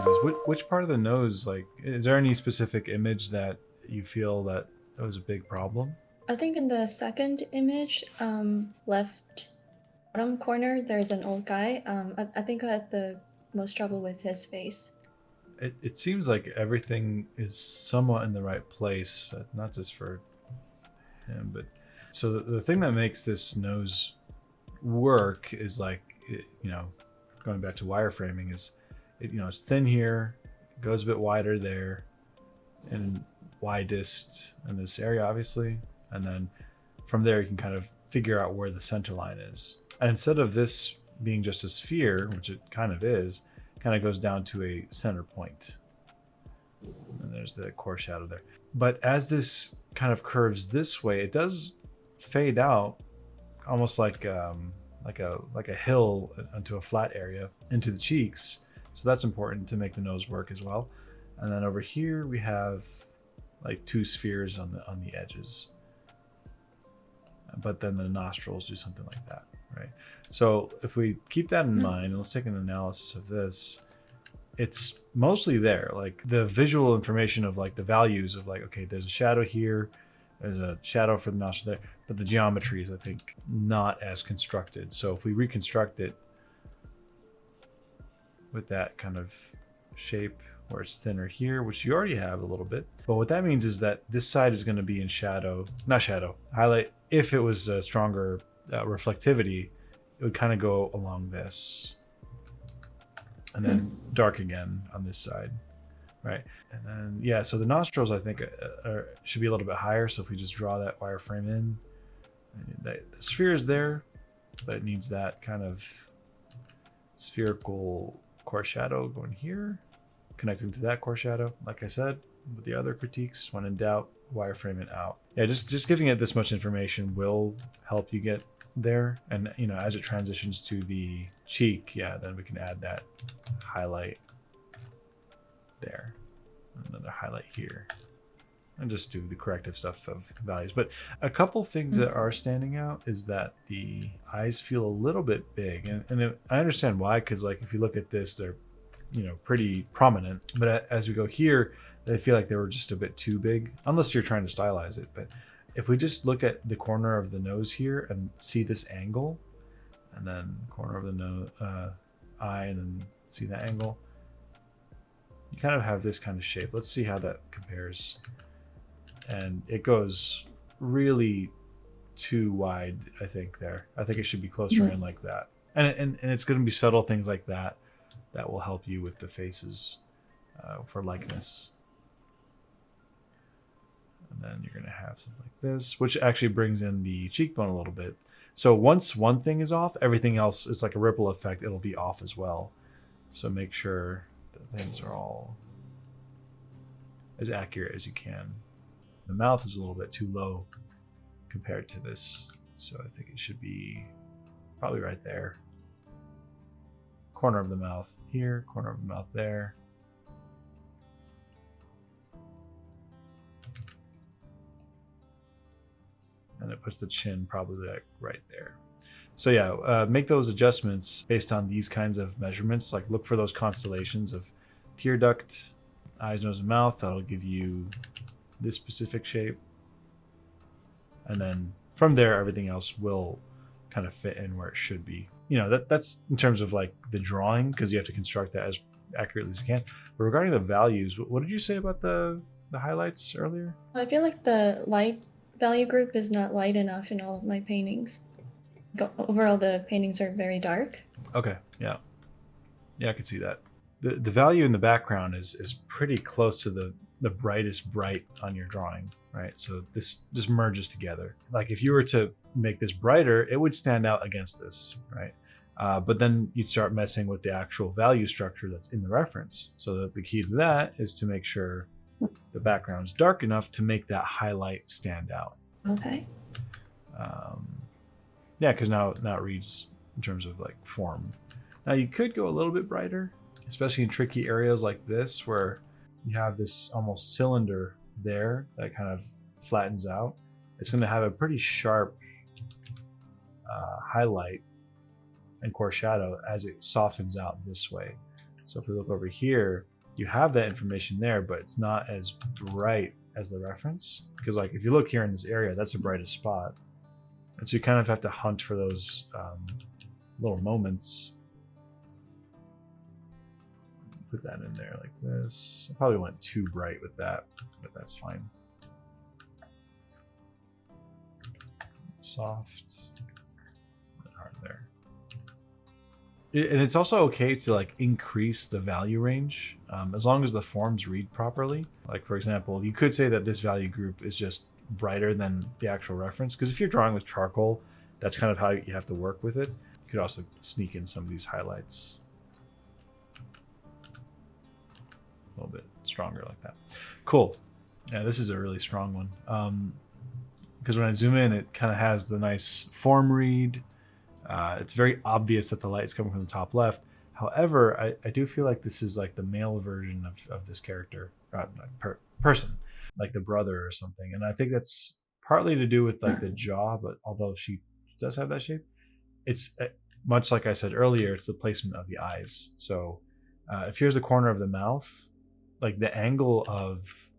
noses. Which part of the nose, like, is there any specific image that you feel that was a big problem? I think in the second image, left bottom corner, there's an old guy. I think I had the most trouble with his face. It seems like everything is somewhat in the right place, not just for him, but so the thing that makes this nose work is like, going back to wireframing, is it's thin here, goes a bit wider there, and widest in this area, obviously, and then from there you can kind of figure out where the center line is. And instead of this being just a sphere, which it kind of is, kind of goes down to a center point. And there's the core shadow there. But as this kind of curves this way, it does fade out, almost like a hill onto a flat area into the cheeks. So that's important to make the nose work as well. And then over here we have like two spheres on the edges. But then the nostrils do something like that, right? So if we keep that in mind, and let's take an analysis of this, it's mostly there, like the visual information of like the values of like, okay, there's a shadow here, there's a shadow for the nostril there, but the geometry is, I think, not as constructed. So if we reconstruct it with that kind of shape where it's thinner here, which you already have a little bit, but what that means is that this side is going to be in highlight. If it was a stronger reflectivity, it would kind of go along this and then dark again on this side, right? And then, yeah, so the nostrils, I think, should be a little bit higher. So if we just draw that wireframe in, the sphere is there, but it needs that kind of spherical core shadow going here, connecting to that core shadow. Like I said, with the other critiques, when in doubt, wireframe it out. Yeah, just giving it this much information will help you get there. And as it transitions to the cheek, yeah, then we can add that highlight there, another highlight here, and just do the corrective stuff of values. But a couple things that are standing out is that the eyes feel a little bit big, and I understand why, because like if you look at this, they're pretty prominent, but as we go here, they feel like they were just a bit too big, unless you're trying to stylize it. But if we just look at the corner of the nose here and see this angle, and then corner of the nose, eye, and then see that angle, you kind of have this kind of shape. Let's see how that compares. And it goes really too wide, I think, there. I think it should be closer in like that. And it's going to be subtle things like that that will help you with the faces for likeness. And then you're going to have something like this, which actually brings in the cheekbone a little bit. So once one thing is off, everything else is like a ripple effect. It'll be off as well. So make sure that things are all as accurate as you can. The mouth is a little bit too low compared to this, so I think it should be probably right there. Corner of the mouth here, corner of the mouth there. And it puts the chin probably like right there. So yeah, make those adjustments based on these kinds of measurements. Like look for those constellations of tear duct, eyes, nose, and mouth. That'll give you this specific shape. And then from there, everything else will kind of fit in where it should be. That's in terms of like the drawing, because you have to construct that as accurately as you can. But regarding the values, what did you say about the highlights earlier? I feel like the light value group is not light enough in all of my paintings. Overall, the paintings are very dark. Okay, yeah, I can see that. The value in the background is pretty close to the brightest bright on your drawing, right? So this just merges together. Like if you were to make this brighter, it would stand out against this, right? But then you'd start messing with the actual value structure that's in the reference. So the key to that is to make sure the background is dark enough to make that highlight stand out. Okay. Yeah, because now it reads in terms of like form. Now you could go a little bit brighter, especially in tricky areas like this where you have this almost cylinder there that kind of flattens out. It's going to have a pretty sharp highlight and core shadow as it softens out this way. So if we look over here, you have that information there, but it's not as bright as the reference. Because like if you look here in this area, that's the brightest spot. And so you kind of have to hunt for those little moments. Put that in there like this. I probably went too bright with that, but that's fine. Soft and hard there. And it's also okay to like increase the value range as long as the forms read properly. Like for example, you could say that this value group is just brighter than the actual reference, because if you're drawing with charcoal, that's kind of how you have to work with it. You could also sneak in some of these highlights a little bit stronger like that. Cool. Yeah, this is a really strong one. Because when I zoom in, it kind of has the nice form read. It's very obvious that the light is coming from the top left. However, I do feel like this is like the male version of this character, person, like the brother or something. And I think that's partly to do with like the jaw, but although she does have that shape, it's much like I said earlier, it's the placement of the eyes. So if here's the corner of the mouth, like the angle of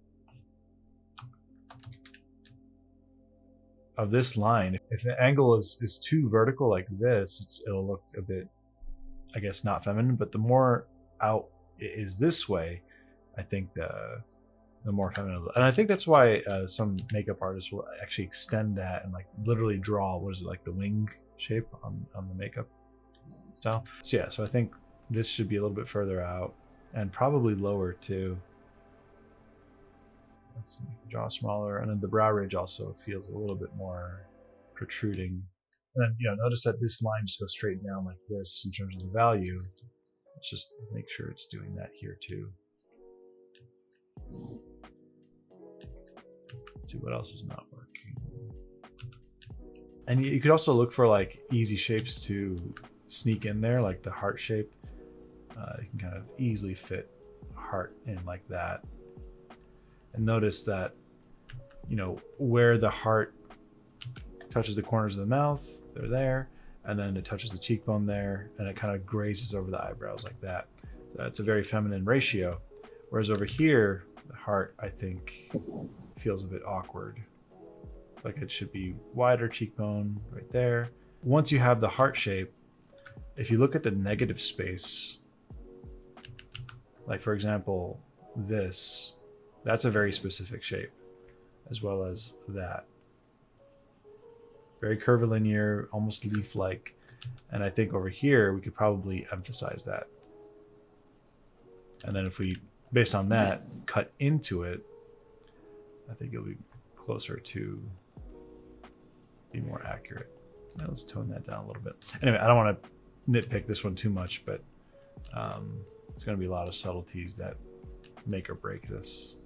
this line, if the angle is too vertical like this, it'll look a bit, I guess, not feminine. But the more out it is this way, I think the more feminine. And I think that's why some makeup artists will actually extend that and like literally draw, what is it, like the wing shape on the makeup style. So yeah, so I think this should be a little bit further out and probably lower too. Let's make the jaw smaller, and then the brow ridge also feels a little bit more protruding. And then, you know, notice that this line just goes straight down like this in terms of the value. Let's just make sure it's doing that here too. Let's see what else is not working. And you could also look for like easy shapes to sneak in there, like the heart shape. You can kind of easily fit a heart in like that. And notice that, you know, where the heart touches the corners of the mouth, they're there, and then it touches the cheekbone there, and it kind of grazes over the eyebrows like that. It's a very feminine ratio. Whereas over here, the heart, I think, feels a bit awkward. Like it should be wider cheekbone right there. Once you have the heart shape, if you look at the negative space, like for example, this, that's a very specific shape, as well as that. Very curvilinear, almost leaf-like. And I think over here, we could probably emphasize that. And then if we, based on that, cut into it, I think it'll be closer to be more accurate. Now let's tone that down a little bit. Anyway, I don't want to nitpick this one too much, but it's going to be a lot of subtleties that make or break this.